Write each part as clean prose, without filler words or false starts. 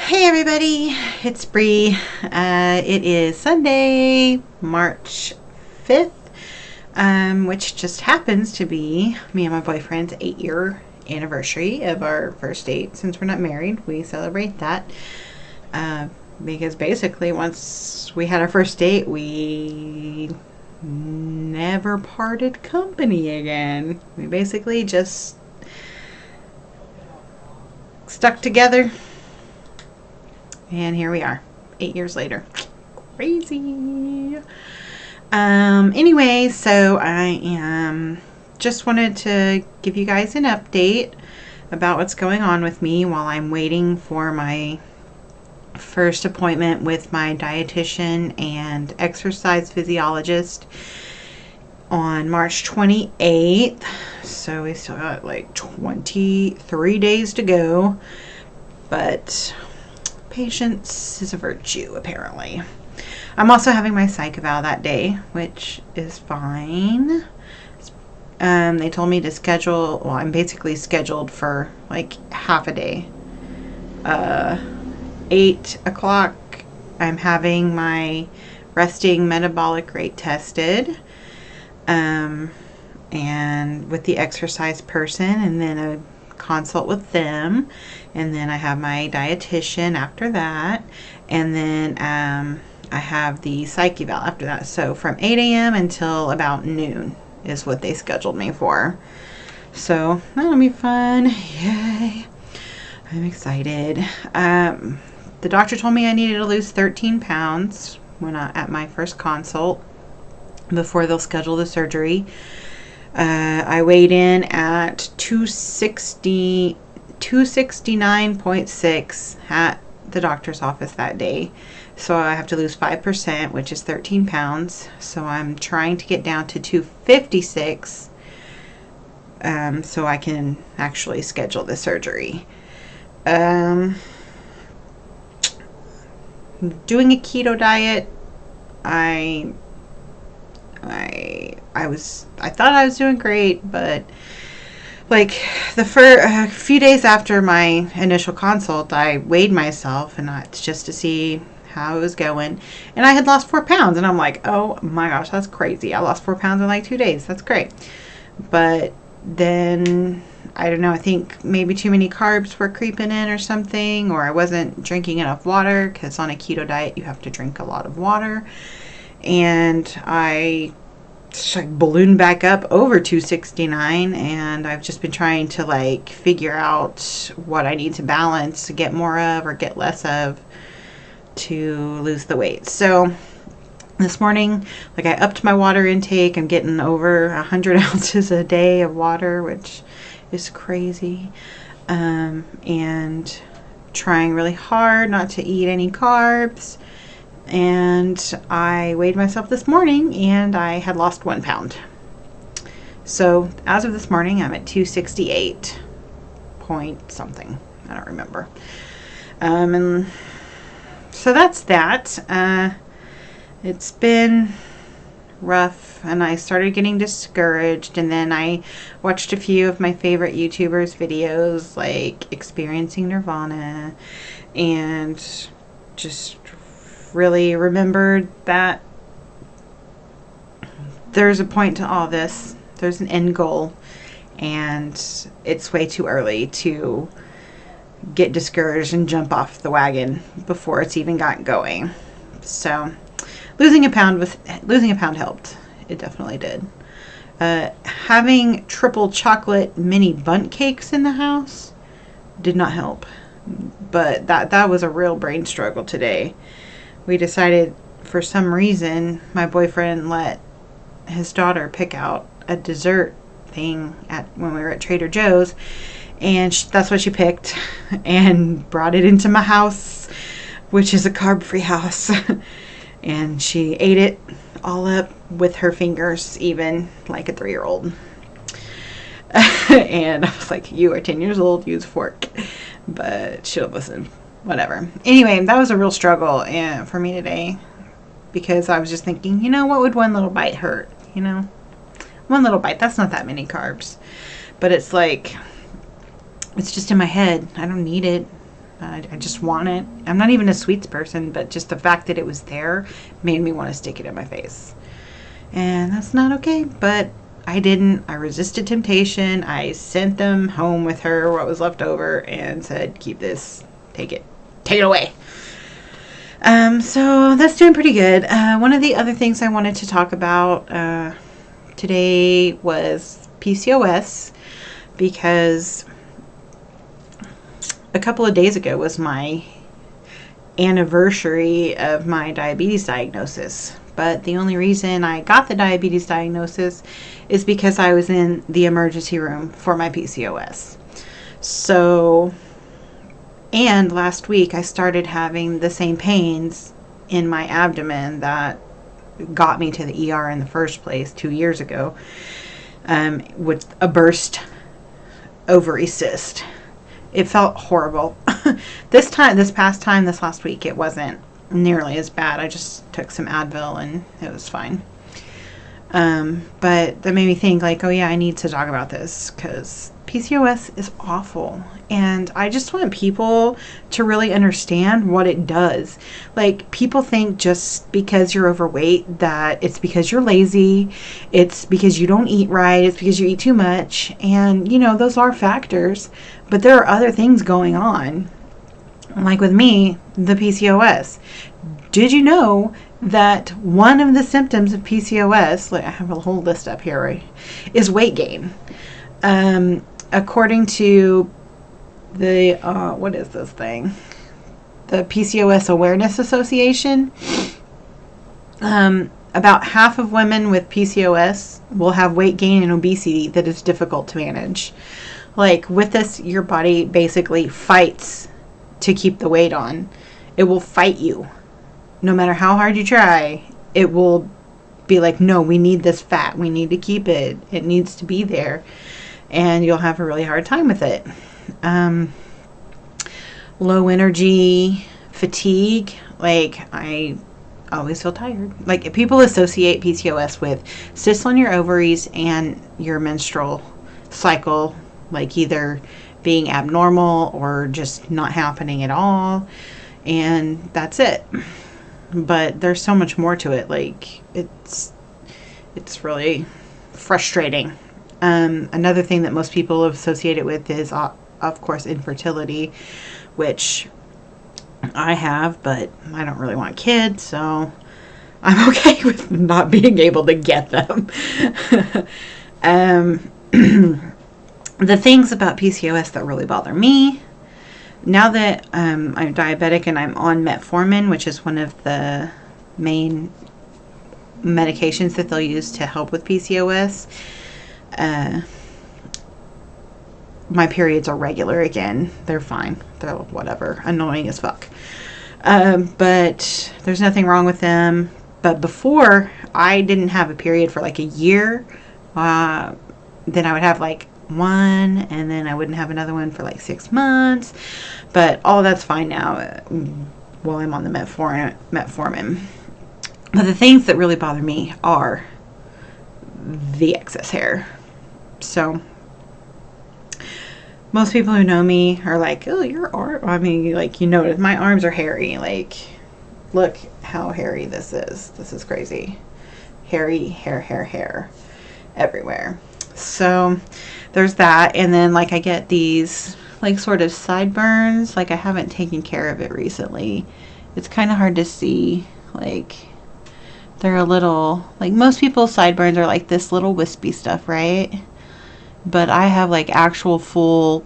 Hey everybody, it's Bree. It is Sunday, March 5th, which just happens to be me and my boyfriend's 8-year anniversary of our first date. Since we're not married, we celebrate that. Because basically once we had our first date, we never parted company again. We basically just stuck together. And here we are, 8 years later. Crazy. Anyway, so I just wanted to give you guys an update about what's going on with me while I'm waiting for my first appointment with my dietitian and exercise physiologist on March 28th. So we still got like 23 days to go, but patience is a virtue, apparently. I'm also having my psych eval that day, which is fine. They told me to schedule, well, I'm basically scheduled for like half a day. 8 o'clock, I'm having my resting metabolic rate tested, and with the exercise person, and then a consult with them, and then I have my dietitian after that, and then I have the psych eval after that. So from 8 a.m. until about noon is what they scheduled me for. So that'll be fun. Yay. I'm excited. The doctor told me I needed to lose 13 pounds when at my first consult before they'll schedule the surgery. I weighed in at 269.6 at the doctor's office that day. So I have to lose 5%, which is 13 pounds. So I'm trying to get down to 256 so I can actually schedule the surgery. Doing a keto diet, I thought I was doing great, but like the first few days after my initial consult, I weighed myself, and that's just to see how it was going, and I had lost 4 pounds, and I'm like, oh my gosh, that's crazy. I lost 4 pounds in like 2 days. That's great. But then I don't know, I think maybe too many carbs were creeping in or something, or I wasn't drinking enough water, because on a keto diet you have to drink a lot of water, and I ballooned back up over 269, and I've just been trying to like figure out what I need to balance to get more of or get less of to lose the weight. So this morning, like, I upped my water intake. I'm getting over 100 ounces a day of water, which is crazy, and trying really hard not to eat any carbs. And I weighed myself this morning, and I had lost 1 pound. So as of this morning, I'm at 268 point something. I don't remember. And so that's that. It's been rough, and I started getting discouraged, and then I watched a few of my favorite YouTubers' videos, like Experiencing Nirvana, and just really remembered that there's a point to all this. There's an end goal, and it's way too early to get discouraged and jump off the wagon before it's even got going. So losing a pound helped. It definitely did. Having triple chocolate mini bundt cakes in the house did not help, but that was a real brain struggle today. We decided, for some reason, my boyfriend let his daughter pick out a dessert thing when we were at Trader Joe's, and that's what she picked and brought it into my house, which is a carb-free house. And she ate it all up with her fingers, even, like a 3-year-old. And I was like, you are 10 years old, use a fork. But she don't listen. Whatever. Anyway, that was a real struggle for me today, because I was just thinking, what would one little bite hurt? One little bite, that's not that many carbs. But it's like, it's just in my head. I don't need it. I just want it. I'm not even a sweets person, but just the fact that it was there made me want to stick it in my face. And that's not okay, but I didn't. I resisted temptation. I sent them home with her, what was left over, and said, keep this, take it away. So that's doing pretty good. One of the other things I wanted to talk about today was PCOS, because a couple of days ago was my anniversary of my diabetes diagnosis. But the only reason I got the diabetes diagnosis is because I was in the emergency room for my PCOS. So, and last week I started having the same pains in my abdomen that got me to the ER in the first place 2 years ago, with a burst ovary cyst. It felt horrible. This last week, it wasn't nearly as bad. I just took some Advil and it was fine. But that made me think, like, oh yeah, I need to talk about this, because PCOS is awful. And I just want people to really understand what it does. Like, people think just because you're overweight that it's because you're lazy, it's because you don't eat right, it's because you eat too much. And, you know, those are factors, but there are other things going on. Like with me, the PCOS. Did you know that one of the symptoms of PCOS, like I have a whole list up here, right, is weight gain? According to the, what is this thing? The PCOS Awareness Association, about half of women with PCOS will have weight gain and obesity that is difficult to manage. Like, with this, your body basically fights to keep the weight on. It will fight you. No matter how hard you try, it will be like, no, we need this fat. We need to keep it. It needs to be there. And you'll have a really hard time with it. Low energy, fatigue. Like, I always feel tired. Like, people associate PCOS with cysts on your ovaries and your menstrual cycle, like either being abnormal or just not happening at all. And that's it. But there's so much more to it. Like, it's really frustrating. Another thing that most people associate it with is, of course, infertility, which I have, but I don't really want kids, so I'm okay with not being able to get them. The things about PCOS that really bother me, now that I'm diabetic and I'm on metformin, which is one of the main medications that they'll use to help with PCOS, my periods are regular again. They're fine. They're whatever. Annoying as fuck. But there's nothing wrong with them. But before, I didn't have a period for like a year. Then I would have like one, and then I wouldn't have another one for like 6 months. But all that's fine now while I'm on the metformin. But the things that really bother me are the excess hair. So most people who know me are like, oh, your arm, I mean, like, you notice my arms are hairy. Like, look how hairy this is. This is crazy. Hairy hair everywhere. So there's that. And then, like, I get these like sort of sideburns. Like, I haven't taken care of it recently. It's kind of hard to see. Like, they're a little, like, most people's sideburns are like this little wispy stuff, right? But I have like actual full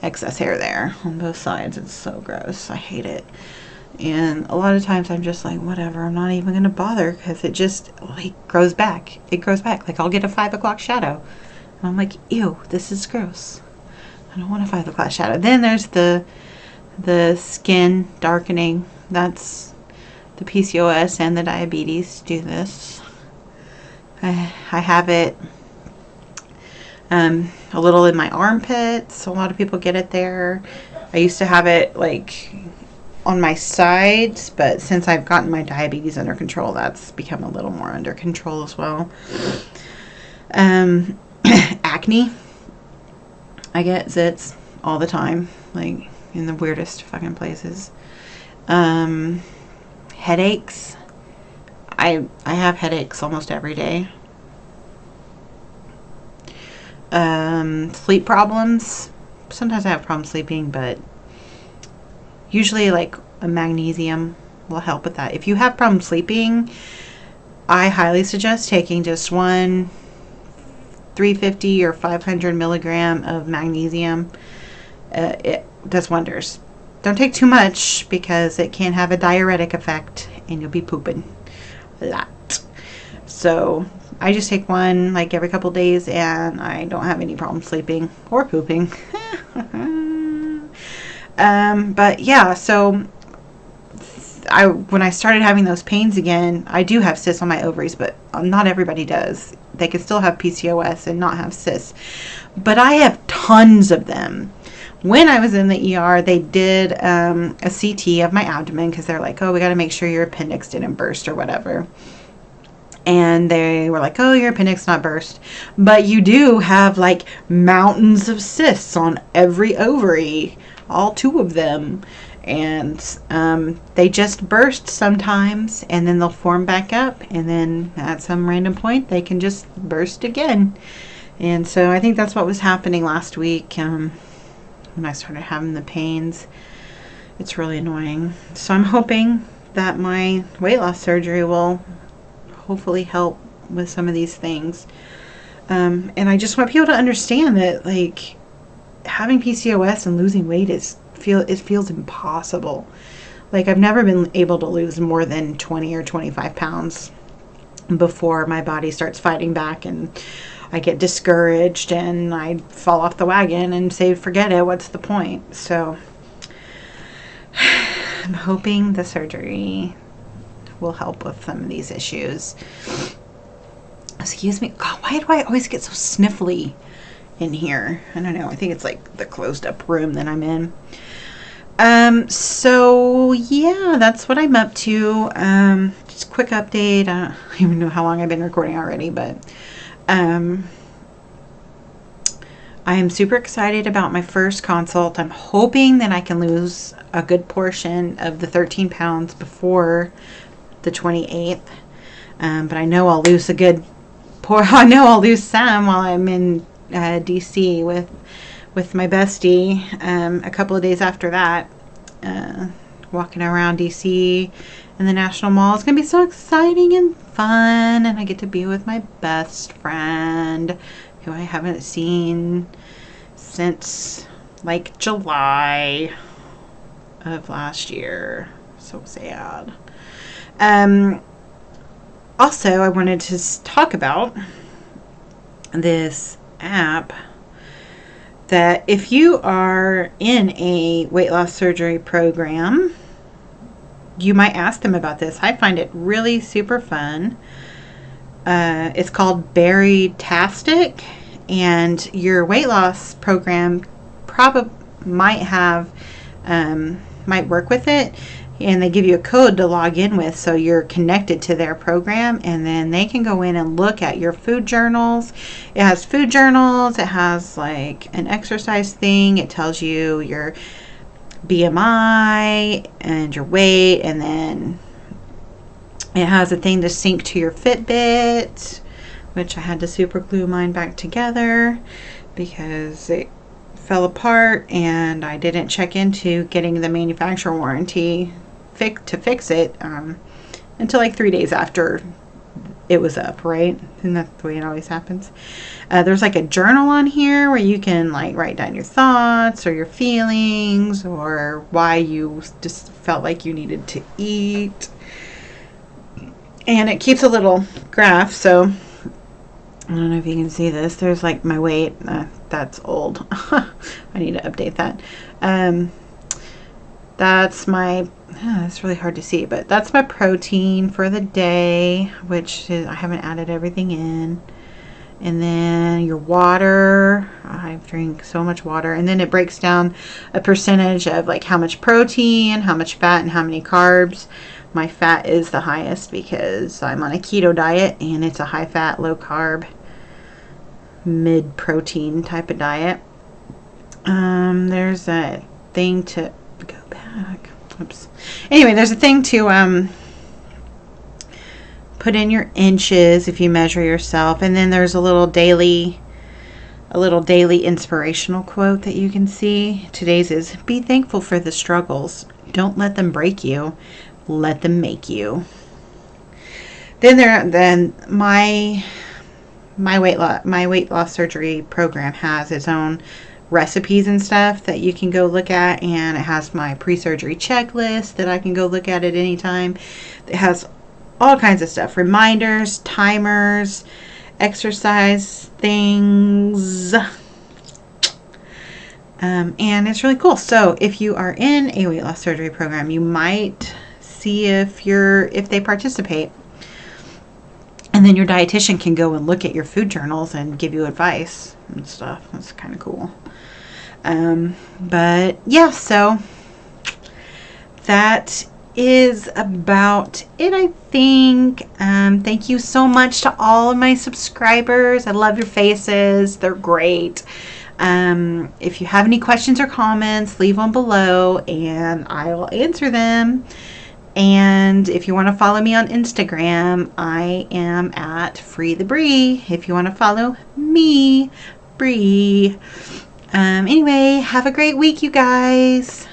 excess hair there on both sides. It's so gross. I hate it. And a lot of times I'm just like, whatever, I'm not even going to bother, because it just like grows back. It grows back. Like, I'll get a 5 o'clock shadow. And I'm like, ew, this is gross. I don't want a 5 o'clock shadow. Then there's the skin darkening. That's the PCOS and the diabetes do this. I have it a little in my armpits. A lot of people get it there. I used to have it like on my sides, but since I've gotten my diabetes under control, that's become a little more under control as well. Acne. I get zits all the time, like in the weirdest fucking places. Headaches. I have headaches almost every day. Sleep problems. Sometimes I have problems sleeping, but usually like a magnesium will help with that. If you have problems sleeping, I highly suggest taking just one 350 or 500 milligram of magnesium. It does wonders. Don't take too much because it can have a diuretic effect and you'll be pooping a lot. So I just take one like every couple days and I don't have any problem sleeping or pooping. But yeah, so when I started having those pains again, I do have cysts on my ovaries, but not everybody does. They can still have PCOS and not have cysts. But I have tons of them. When I was in the ER, they did a CT of my abdomen because they're like, oh, we got to make sure your appendix didn't burst or whatever. And they were like, oh, your appendix not burst. But you do have like mountains of cysts on every ovary, all 2 of them. And they just burst sometimes and then they'll form back up. And then at some random point, they can just burst again. And so I think that's what was happening last week when I started having the pains. It's really annoying. So I'm hoping that my weight loss surgery will hopefully help with some of these things. And I just want people to understand that like having PCOS and losing weight it feels impossible. Like I've never been able to lose more than 20 or 25 pounds before my body starts fighting back and I get discouraged and I fall off the wagon and say, forget it, what's the point? So I'm hoping the surgery will help with some of these issues. Excuse me. God, why do I always get so sniffly in here? I don't know. I think it's like the closed up room that I'm in. So yeah, that's what I'm up to. Just a quick update. I don't even know how long I've been recording already, but I am super excited about my first consult. I'm hoping that I can lose a good portion of the 13 pounds before the 28th. But I know I'll lose a good I know I'll lose some while I'm in DC with my bestie a couple of days after that, walking around DC in the National Mall. It's gonna be so exciting and fun, and I get to be with my best friend who I haven't seen since like July of last year. So sad. Also, I wanted to talk about this app that if you are in a weight loss surgery program, you might ask them about this. I find it really super fun. It's called Berrytastic, and your weight loss program probably might work with it. And they give you a code to log in with, so you're connected to their program, and then they can go in and look at your food journals. It has food journals, it has like an exercise thing, it tells you your BMI and your weight, and then it has a thing to sync to your Fitbit, which I had to super glue mine back together because it fell apart and I didn't check into getting the manufacturer warranty to fix it until like 3 days after it was up, right? And that's the way it always happens. There's like a journal on here where you can like write down your thoughts or your feelings or why you just felt like you needed to eat. And it keeps a little graph, so I don't know if you can see this. There's like my weight. That's old. I need to update that. That's my, it's really hard to see, but that's my protein for the day, which is, I haven't added everything in. And then your water. I drink so much water. And then it breaks down a percentage of like how much protein, how much fat, and how many carbs. My fat is the highest because I'm on a keto diet and it's a high fat, low carb, mid protein type of diet. There's a thing to go back. Oops. Anyway, there's a thing to put in your inches if you measure yourself, and then there's a little daily inspirational quote that you can see. Today's is, be thankful for the struggles. Don't let them break you. Let them make you. Then my weight loss surgery program has its own recipes and stuff that you can go look at, and it has my pre-surgery checklist that I can go look at any time. It has all kinds of stuff, reminders, timers, exercise things, and it's really cool. So if you are in a weight loss surgery program, you might see if they participate, and then your dietitian can go and look at your food journals and give you advice and stuff. That's kind of cool. But yeah, so that is about it, I think. Thank you so much to all of my subscribers. I love your faces. They're great. If you have any questions or comments, leave them below and I will answer them. And if you want to follow me on Instagram, I am at Free the Brie. If you want to follow me, Brie. Anyway, have a great week, you guys.